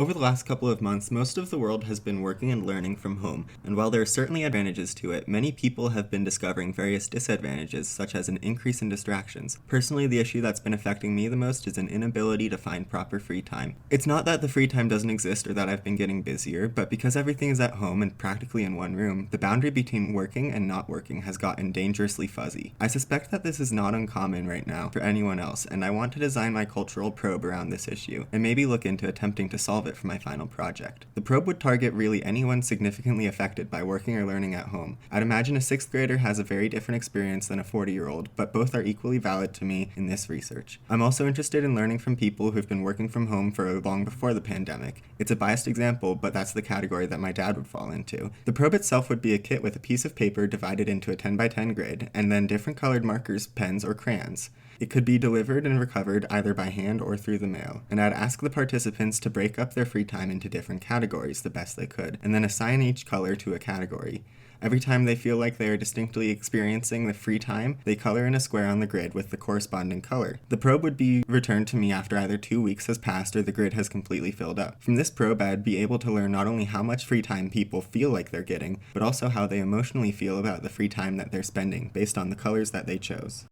Over the last couple of months, most of the world has been working and learning from home, and while there are certainly advantages to it, many people have been discovering various disadvantages, such as an increase in distractions. Personally, the issue that's been affecting me the most is an inability to find proper free time. It's not that the free time doesn't exist or that I've been getting busier, but because everything is at home and practically in one room, the boundary between working and not working has gotten dangerously fuzzy. I suspect that this is not uncommon right now for anyone else, and I want to design my cultural probe around this issue, and maybe look into attempting to solve it for my final project. The probe would target really anyone significantly affected by working or learning at home. I'd imagine a 6th grader has a very different experience than a 40-year-old, but both are equally valid to me in this research. I'm also interested in learning from people who've been working from home for long before the pandemic. It's a biased example, but that's the category that my dad would fall into. The probe itself would be a kit with a piece of paper divided into a 10 by 10 grid, and then different colored markers, pens, or crayons. It could be delivered and recovered either by hand or through the mail, and I'd ask the participants to break up their free time into different categories the best they could, and then assign each color to a category. Every time they feel like they are distinctly experiencing the free time, they color in a square on the grid with the corresponding color. The probe would be returned to me after either 2 weeks has passed or the grid has completely filled up. From this probe, I'd be able to learn not only how much free time people feel like they're getting, but also how they emotionally feel about the free time that they're spending based on the colors that they chose.